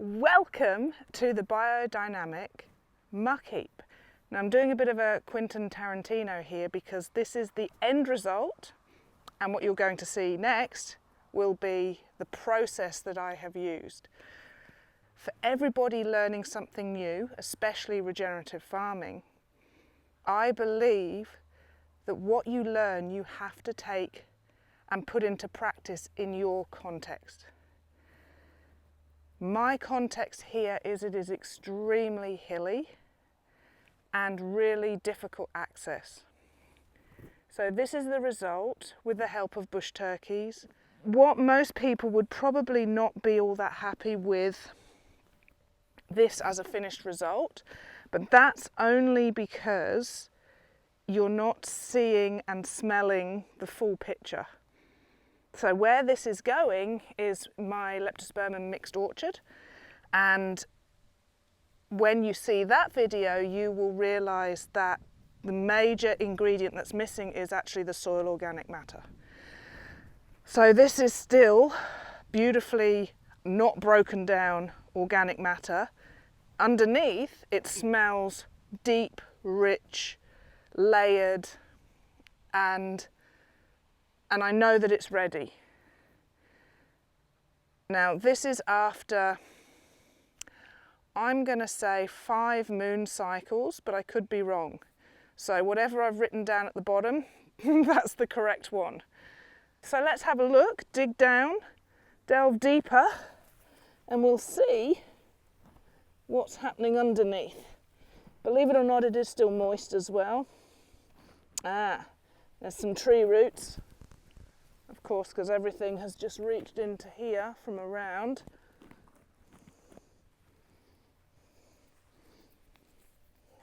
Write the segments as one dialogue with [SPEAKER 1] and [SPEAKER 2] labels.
[SPEAKER 1] Welcome to the Biodynamic muck heap. Now I'm doing a bit of a Quentin Tarantino here because this is the end result, and what you're going to see next will be the process that I have used. For everybody learning something new, especially regenerative farming, I believe that what you learn you have to take and put into practice in your context. My context here is it is extremely hilly and really difficult access. So this is the result with the help of bush turkeys. What most people would probably not be all that happy with this as a finished result, but that's only because you're not seeing and smelling the full picture. So where this is going is my leptospermum mixed orchard, and when you see that video you will realise that the major ingredient that's missing is actually the soil organic matter. So this is still beautifully not broken down organic matter. Underneath it smells deep, rich, layered, and I know that it's ready. Now this is after, I'm going to say 5 moon cycles, but I could be wrong. So whatever I've written down at the bottom, that's the correct one. So let's have a look, dig down, delve deeper, and we'll see what's happening underneath. Believe it or not, it is still moist as well. There's some tree roots. Of course, because everything has just reached into here from around.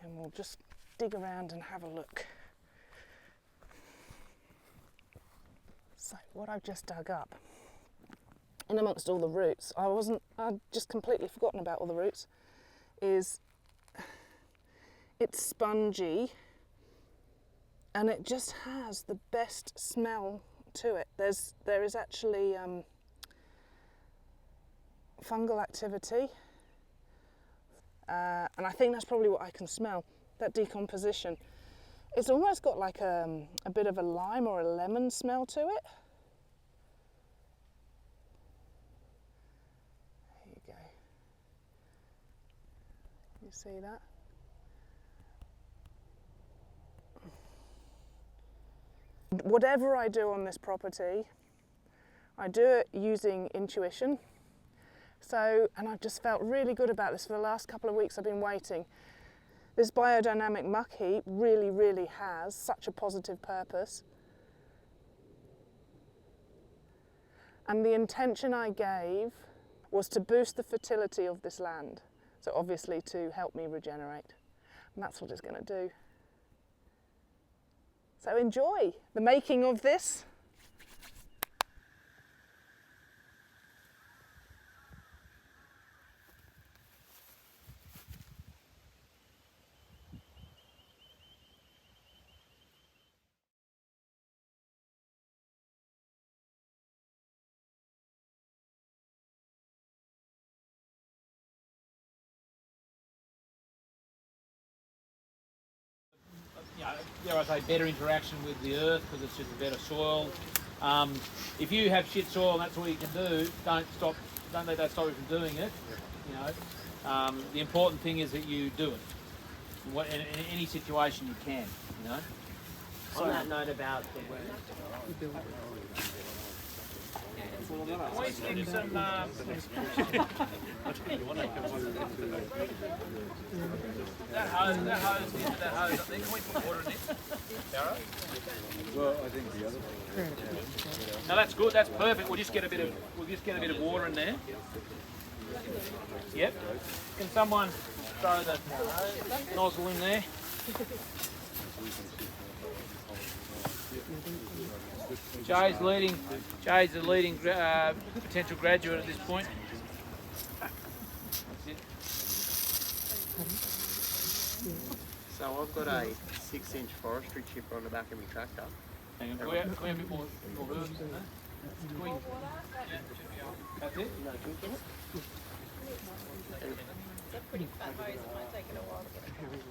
[SPEAKER 1] And we'll just dig around and have a look. So what I've just dug up, in amongst all the roots, I'd just completely forgotten about all the roots, is it's spongy and it just has the best smell to it. There is actually fungal activity, and I think that's probably what I can smell, that decomposition. It's almost got like a bit of a lime or a lemon smell to it. There you go. You see that? Whatever I do on this property, I do it using intuition. And I've just felt really good about this for the last couple of weeks. I've been waiting. This biodynamic muck heap really has such a positive purpose. And the intention I gave was to boost the fertility of this land. So obviously to help me regenerate. And that's what it's going to do. So enjoy the making of this.
[SPEAKER 2] Dare I say, better interaction with the earth because it's just a better soil. If you have shit soil and that's all you can do, don't let that stop you from doing it. You know, the important thing is that you do it. In any situation you can. You know.
[SPEAKER 3] On that note about the word.
[SPEAKER 2] Can we stick some? That hose up there. Can we put water in it? Darrow?
[SPEAKER 4] Well, I think the other one.
[SPEAKER 2] No, that's good. That's perfect. We'll just get a bit of water in there. Yep. Can someone throw the nozzle in there? Jay's the leading potential graduate at this point. That's it.
[SPEAKER 3] So I've got a 6-inch forestry chipper on the back of my tractor.
[SPEAKER 2] Hang on, can we have a bit more earth in there? That's it?
[SPEAKER 3] No drink in it?
[SPEAKER 5] It's a pretty fat hose, it might take it a while to get it.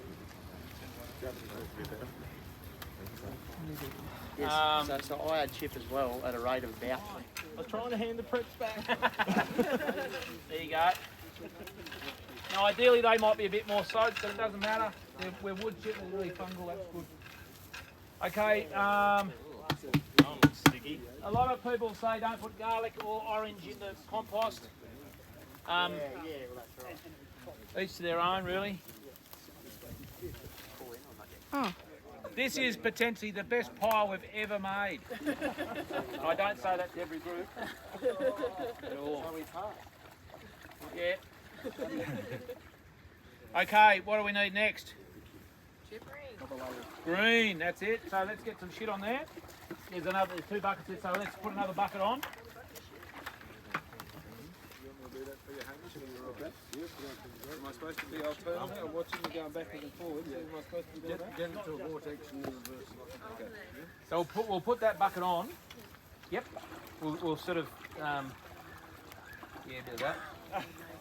[SPEAKER 3] Yes, so I had chip as well at a rate of about. I was trying to hand the preps back.
[SPEAKER 2] There you go. Now ideally they might be a bit more soaked, but it doesn't matter. We're wood chip, they're really fungal, that's good. Okay, a lot of people say don't put garlic or orange in the compost. Each to their own, really.
[SPEAKER 1] Oh.
[SPEAKER 2] This is potentially the best pie we've ever made. I don't say that to every group at all. Yeah. Okay, what do we need next? Green, that's it. So let's get some shit on there. There's 2 buckets there, so let's put another bucket on.
[SPEAKER 4] Am I supposed to be alternating? I'm watching you going backwards and forwards. Am I supposed to be doing that? Get into a vortex and reverse. Okay.
[SPEAKER 2] So we'll put that bucket on. Yep. We'll sort of yeah, a bit of that.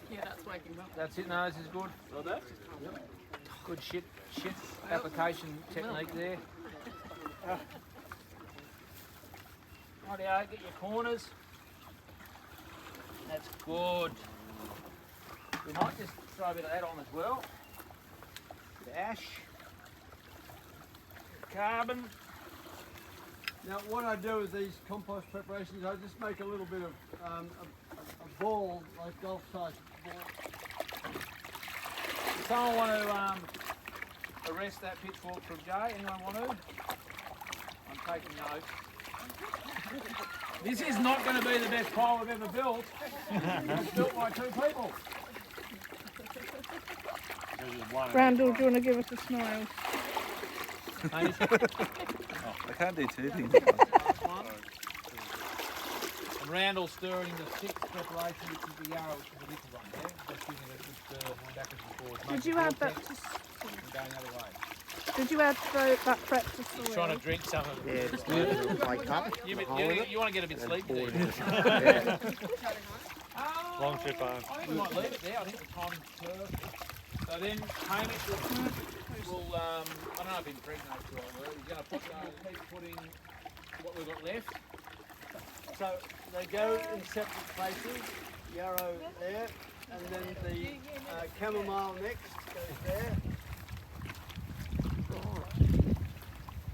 [SPEAKER 5] Yeah, that's working well.
[SPEAKER 2] That's it. No, this is good.
[SPEAKER 4] Like that?
[SPEAKER 2] Good shit application technique there. Rightio, get your corners. That's good. We might just throw a bit of that on as well. Bit of ash. Carbon.
[SPEAKER 6] Now what I do with these compost preparations, I just make a little bit of a ball, like golf-sized ball.
[SPEAKER 2] Does someone want to arrest that pitchfork from Jay? Anyone want to? I'm taking notes. This is not going to be the best pile we've ever built. It's built by 2 people.
[SPEAKER 1] Randall, do you want to give us a smile?
[SPEAKER 4] I can't do 2 things.
[SPEAKER 2] And Randall stirring the 6th preparation, which is the yarrow, which is the little one, yeah? Just giving it a good stir backwards and forwards.
[SPEAKER 1] Did you add that to...
[SPEAKER 2] And going the other way.
[SPEAKER 1] Did you add that prep to soil?
[SPEAKER 2] He's trying to drink some of it.
[SPEAKER 3] Yeah, just a little clay cup.
[SPEAKER 2] You want to get a bit sleepy, do you?
[SPEAKER 7] Long trip home.
[SPEAKER 2] I think we might leave it there. I think the timing's perfect. So then Hamish will I don't know if impregnate the right word. He's going to keep putting what we've got left.
[SPEAKER 6] So they go in separate places, yarrow there, and then the chamomile next goes there.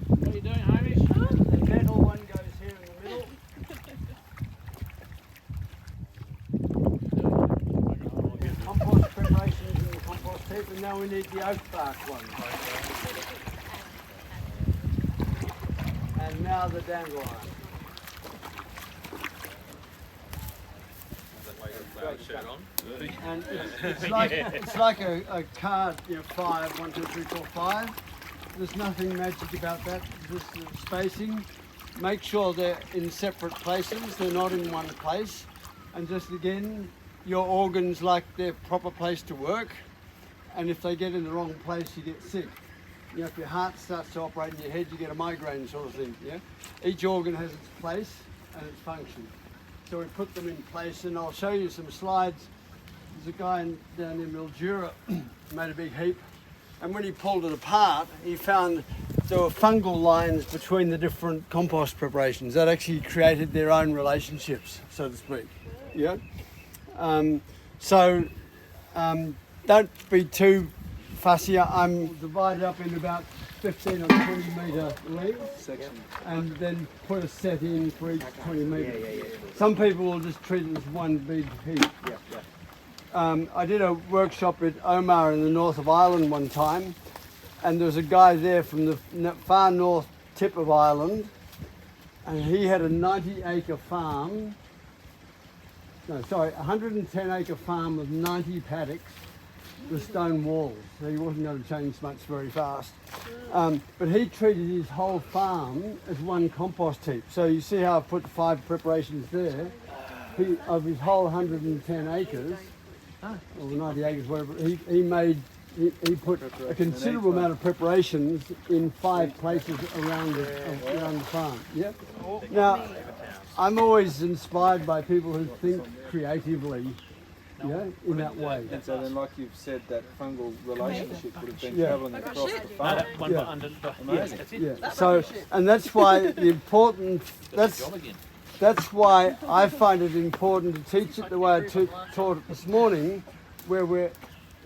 [SPEAKER 2] What are you doing, Hamish?
[SPEAKER 6] The metal one goes here in the middle. Compost preparations in the compost heap, and now we need the oak bark one. And now the dandelion. And it's like a card, 5, 1, 2, 3, 4, 5. There's nothing magic about that. Just the spacing. Make sure they're in separate places. They're not in one place. And just again, your organs like their proper place to work. And if they get in the wrong place, you get sick. If your heart starts to operate in your head, you get a migraine sort of thing. Yeah. Each organ has its place and its function. So we put them in place, and I'll show you some slides. There's a guy down in Mildura made a big heap, and when he pulled it apart, he found there were fungal lines between the different compost preparations that actually created their own relationships, so to speak. Yeah. Don't be too fussy. I'm divided up in about 15 or 20 metre lengths, and then put a set in for each 20 metres. Some people will just treat it as one big heap. I did a workshop at Omar in the north of Ireland one time, and there was a guy there from the far north tip of Ireland, and he had a 90-acre farm, 110-acre farm with 90 paddocks with stone walls, so he wasn't going to change much very fast. But he treated his whole farm as one compost heap. So you see how I've put 5 preparations there. Of his whole 110 acres, or 90 acres, whatever, he put a considerable amount of preparations in 5 places around the farm. Yeah. Now, I'm always inspired by people who think creatively yeah, in that way.
[SPEAKER 4] And so then, like you've said, that fungal relationship would have been
[SPEAKER 6] Yeah.
[SPEAKER 4] travelling across the
[SPEAKER 2] No,
[SPEAKER 4] farm.
[SPEAKER 2] that one
[SPEAKER 6] Yeah.
[SPEAKER 2] under,
[SPEAKER 4] Amazing.
[SPEAKER 2] that's it.
[SPEAKER 6] Yeah. So, and that's why the important, that's why I find it important to teach it the way I taught it this morning, where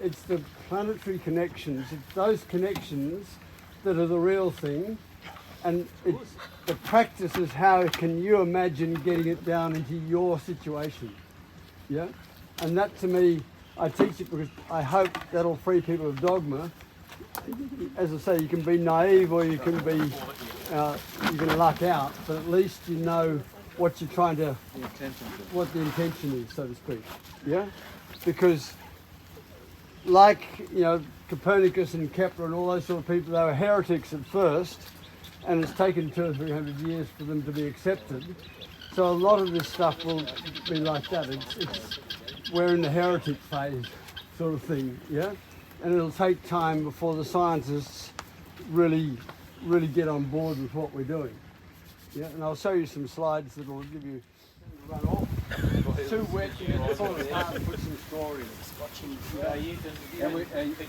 [SPEAKER 6] it's the planetary connections, it's those connections that are the real thing, and it's the practice is how can you imagine getting it down into your situation, yeah? And that to me, I teach it because I hope that'll free people of dogma. As I say, you can be naive or you can be, you can luck out, but at least you know what you're trying to, what the intention is, so to speak, yeah? Because like, you know, Copernicus and Kepler and all those sort of people, they were heretics at first, and it's taken 200 or 300 years for them to be accepted. So a lot of this stuff will be like that. We're in the heretic phase sort of thing, yeah? And it'll take time before the scientists really get on board with what we're doing. Yeah, and I'll show you some slides that will give you run off. It's too wet, it's all hard to put some straw in.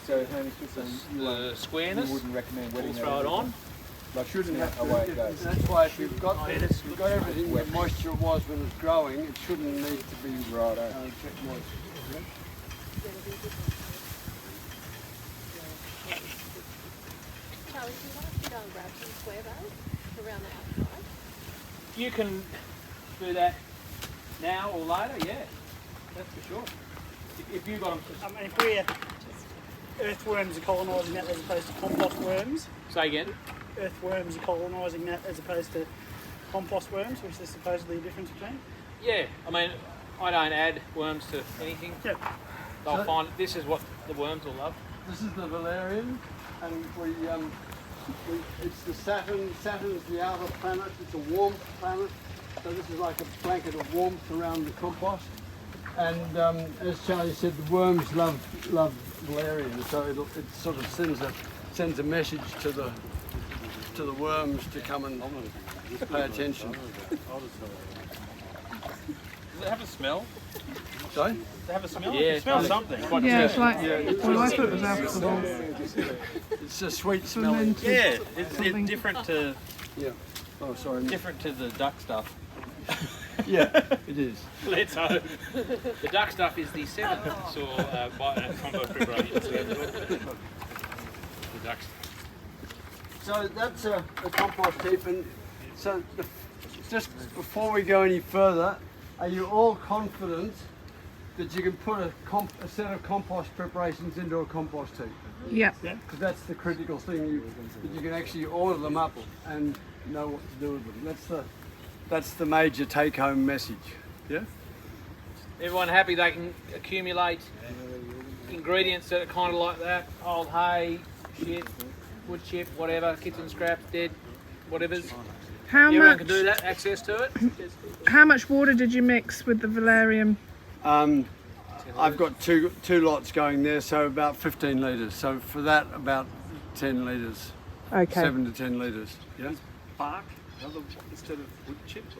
[SPEAKER 4] So, Hamish, just saying,
[SPEAKER 2] The squareness,
[SPEAKER 4] you wouldn't recommend
[SPEAKER 2] we'll
[SPEAKER 4] wetting that
[SPEAKER 2] throw it
[SPEAKER 4] every
[SPEAKER 2] on.
[SPEAKER 4] time? Like, shouldn't have away it goes.
[SPEAKER 6] That's why if you've got everything where moisture was when it's growing, it shouldn't need to be
[SPEAKER 4] Right,
[SPEAKER 6] checked moisture. Yeah?
[SPEAKER 5] Charlie, do you want us to go and grab some square bags around the outside?
[SPEAKER 2] You can do that now or later, yeah, that's for sure. If you've got them,
[SPEAKER 7] I mean, if we're earthworms are colonising that as opposed to compost worms,
[SPEAKER 2] say again.
[SPEAKER 7] earthworms are colonising that as opposed to compost worms, which is supposedly the difference between.
[SPEAKER 2] Yeah, I mean, I don't add worms to anything.
[SPEAKER 7] Yeah.
[SPEAKER 2] They'll find this is what the worms will love.
[SPEAKER 6] This is the valerian, and it's the Saturn. Saturn's the outer planet. It's a warm planet, so this is like a blanket of warmth around the compost. And as Charlie said, the worms love valerian, so it sort of sends a message to the worms to come and pay attention.
[SPEAKER 4] Does it have a smell?
[SPEAKER 6] Sorry?
[SPEAKER 4] Does it have a smell?
[SPEAKER 2] Yeah,
[SPEAKER 4] It smells something.
[SPEAKER 1] Yeah, it's like,
[SPEAKER 6] well,
[SPEAKER 1] I thought it was alcohol.
[SPEAKER 6] It's a sweet smelling.
[SPEAKER 4] Yeah, it's different to
[SPEAKER 6] Yeah. Oh, sorry.
[SPEAKER 4] different to the duck stuff.
[SPEAKER 6] Yeah, it is.
[SPEAKER 2] Let's hope. The duck stuff is the seventh soil compost preparation. The duck stuff.
[SPEAKER 6] So that's a compost heap, and so just before we go any further, are you all confident that you can put a set of compost preparations into a compost heap?
[SPEAKER 1] Yeah.
[SPEAKER 6] Because that's the critical thing, that you can actually order them up and know what to do with them. That's the major take-home message. Yeah.
[SPEAKER 2] Everyone happy they can accumulate ingredients that are kind of like that, old hay, shit, wood chip, whatever, kitchen scraps, dead, whatever's.
[SPEAKER 1] How
[SPEAKER 2] Everyone
[SPEAKER 1] much?
[SPEAKER 2] can do that, access to it.
[SPEAKER 1] How much water did you mix with the valerian?
[SPEAKER 6] I've got two lots going there, so about 15 litres. So for that, about 10 litres,
[SPEAKER 1] Okay.
[SPEAKER 6] 7 to 10 litres. Yeah.
[SPEAKER 4] Bark instead of wood chips.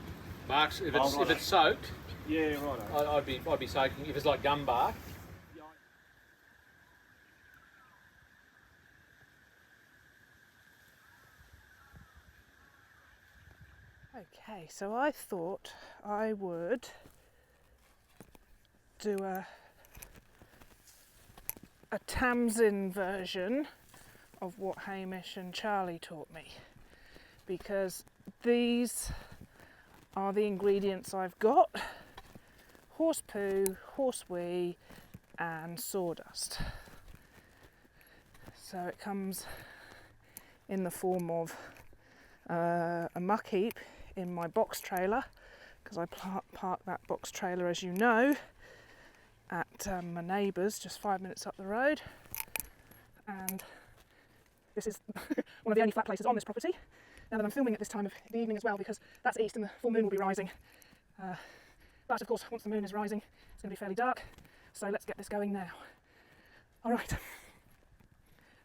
[SPEAKER 2] Barks, if it's soaked,
[SPEAKER 4] Yeah, right.
[SPEAKER 2] I'd be soaking. If it's like gum bark,
[SPEAKER 1] Okay, so I thought I would do a Tamsin version of what Hamish and Charlie taught me, because these are the ingredients I've got: horse poo, horse wee and sawdust. So it comes in the form of a muck heap in my box trailer, because I park that box trailer, as you know, at my neighbour's just 5 minutes up the road, and this is one of the only flat places on this property. Now that I'm filming at this time of the evening as well, because that's east and the full moon will be rising, but of course once the moon is rising it's going to be fairly dark, so let's get this going now. Alright, so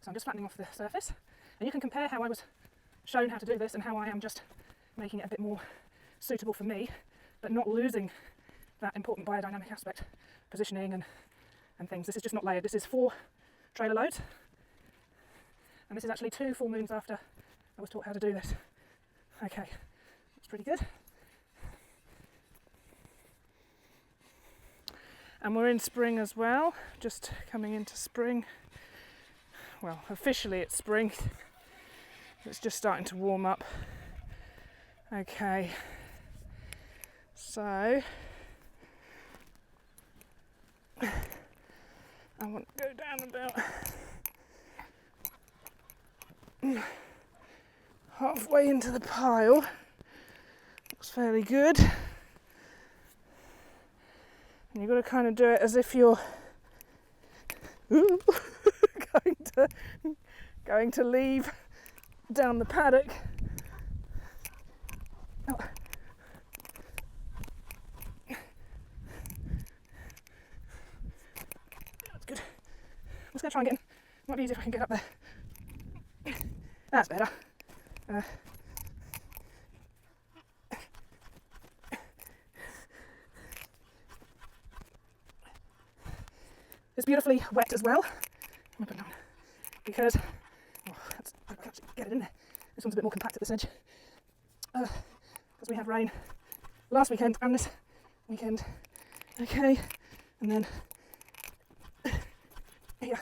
[SPEAKER 1] I'm just flattening off the surface, and you can compare how I was shown how to do this and how I am just making it a bit more suitable for me, but not losing that important biodynamic aspect positioning and things. This is just not layered. This is 4 trailer loads. And this is actually 2 full moons after I was taught how to do this. Okay, that's pretty good. And we're in spring as well, just coming into spring. Well, officially it's spring. It's just starting to warm up. Okay, so I want to go down about halfway into the pile. Looks fairly good. And you've got to kind of do it as if you're going to leave down the paddock. Oh. That's good. I'm just going to try and get in. Might be easier if I can get up there. That's better. It's beautifully wet as well. I'm going to put it on because I can actually get it in there. This one's a bit more compact at this edge because we had rain last weekend and this weekend. Okay, and then here.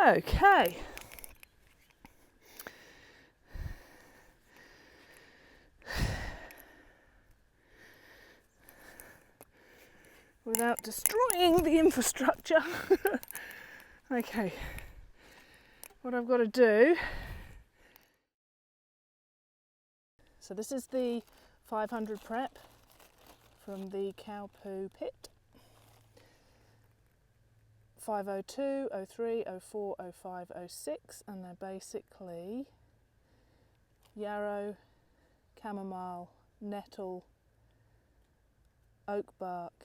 [SPEAKER 1] Okay. Without destroying the infrastructure. Okay, what I've got to do, so this is the 500 prep from the cow poo pit. 502, 03, 04, 05, 06, and they're basically yarrow, chamomile, nettle, oak bark,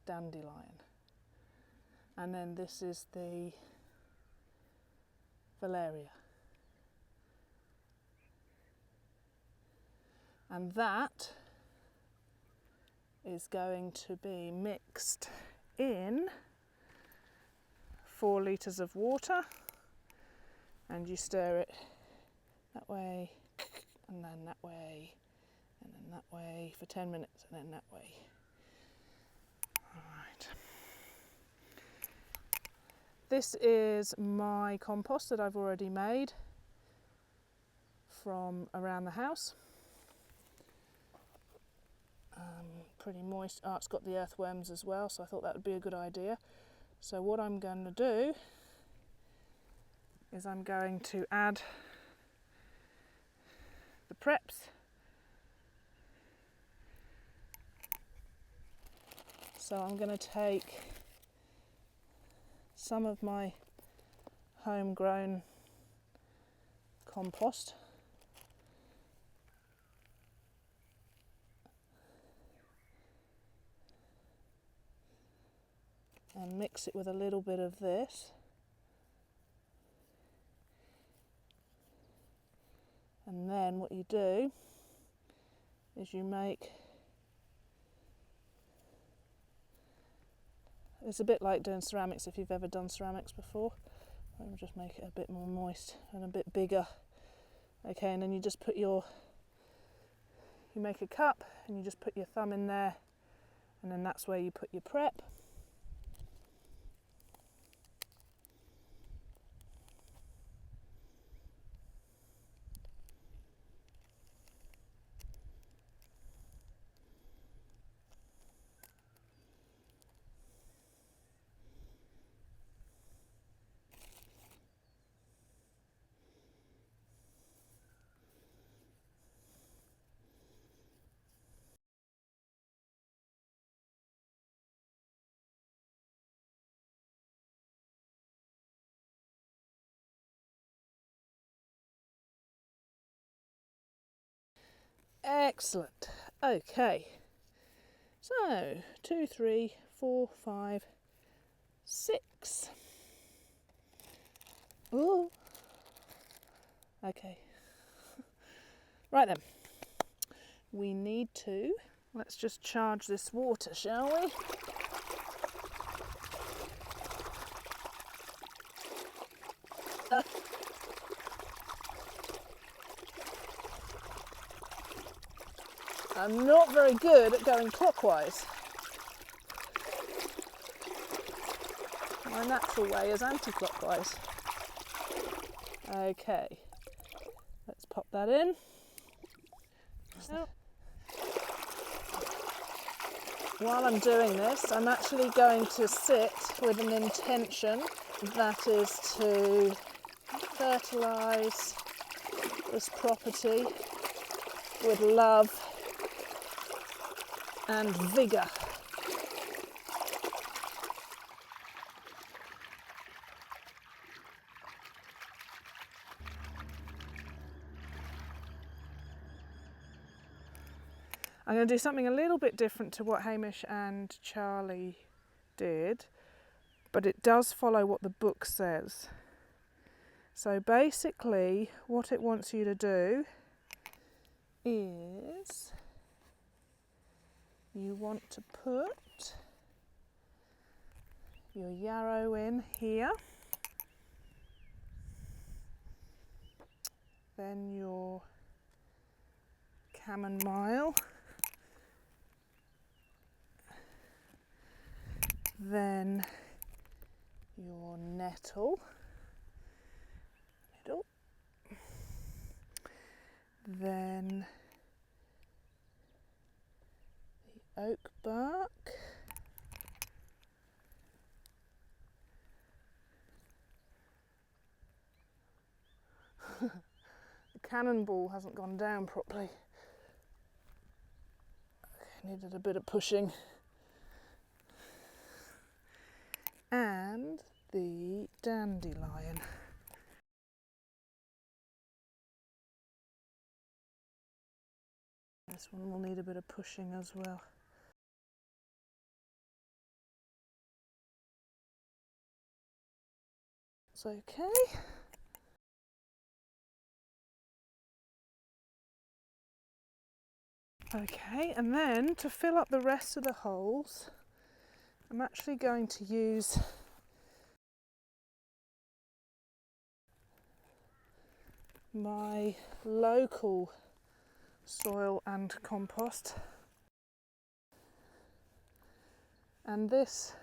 [SPEAKER 1] dandelion, and then this is the valeria, and that is going to be mixed in 4 litres of water, and you stir it that way and then that way and then that way for 10 minutes and then that way. Alright. This is my compost that I've already made from around the house. Pretty moist. Oh, it's got the earthworms as well, so I thought that would be a good idea. So what I'm going to do is I'm going to add the preps. So I'm going to take some of my homegrown compost and mix it with a little bit of this, and then what you do is you make, it's a bit like doing ceramics if you've ever done ceramics before. I'll just make it a bit more moist and a bit bigger. Okay, and then you just put you make a cup and you just put your thumb in there, and then that's where you put your prep. Excellent. Okay, so 2, 3, 4, 5, 6. Oh, okay. Right then. we need to, let's just charge this water, shall we? I'm not very good at going clockwise. My natural way is anti-clockwise. Okay, let's pop that in. While I'm doing this, I'm actually going to sit with an intention, that is to fertilise this property with love and vigour. I'm going to do something a little bit different to what Hamish and Charlie did, but it does follow what the book says. So basically what it wants you to do is you want to put your yarrow in here, then your chamomile, then your nettle, middle, then the oak bark, the cannonball hasn't gone down properly. Okay, needed a bit of pushing. And the dandelion. This one will need a bit of pushing as well. It's okay. Okay, and then to fill up the rest of the holes, I'm actually going to use my local soil and compost, and this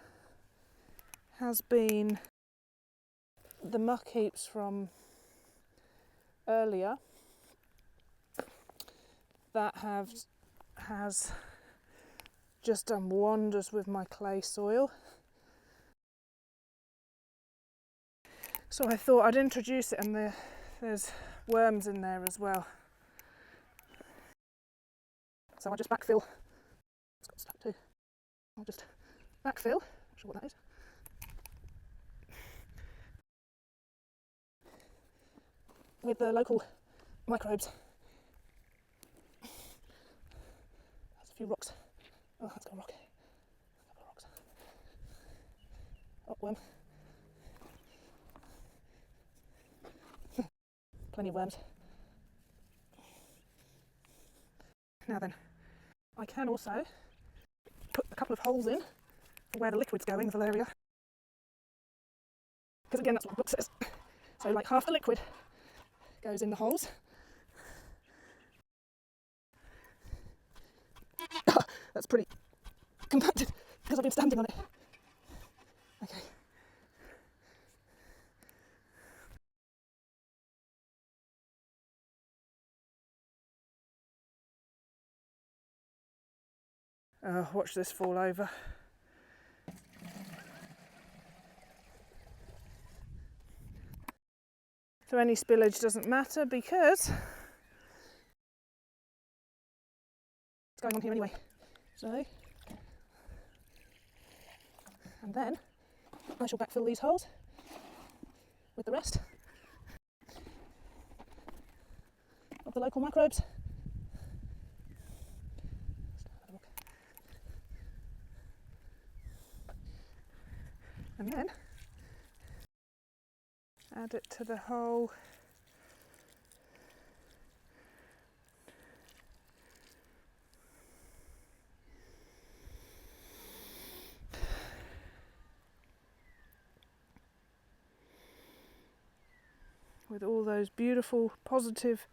[SPEAKER 1] has been the muck heaps from earlier that has just done wonders with my clay soil. So I thought I'd introduce it, and there's worms in there as well. So I'll just backfill. It's got stuck too. I'll just backfill. Not sure what that is. With the local microbes. There's a few rocks. Oh, that's got a rock. A couple of rocks. Oh, worm. Plenty of worms. Now then, I can also put a couple of holes in where the liquid's going, Valeria. Because again, that's what the book says. So like half the liquid goes in the holes. That's pretty compacted because I've been standing on it. Okay. Watch this fall over. So any spillage doesn't matter because it's going on here anyway. So, and then I shall backfill these holes with the rest of the local microbes. And then add it to the whole with all those beautiful positive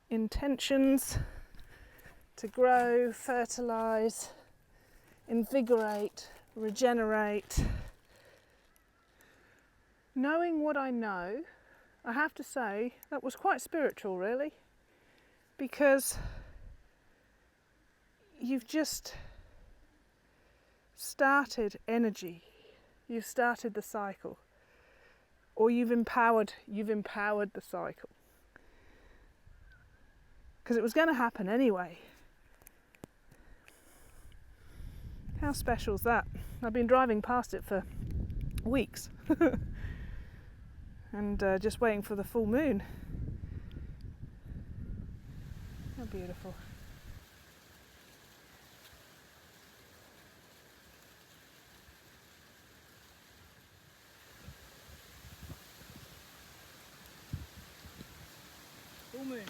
[SPEAKER 1] intentions to grow, fertilise, invigorate, regenerate. Knowing what I know, I have to say that was quite spiritual really, because you've just started energy, you've started the cycle, or you've empowered the cycle. Because it was going to happen anyway. How special is that? I've been driving past it for weeks and just waiting for the full moon. How beautiful. Full moon.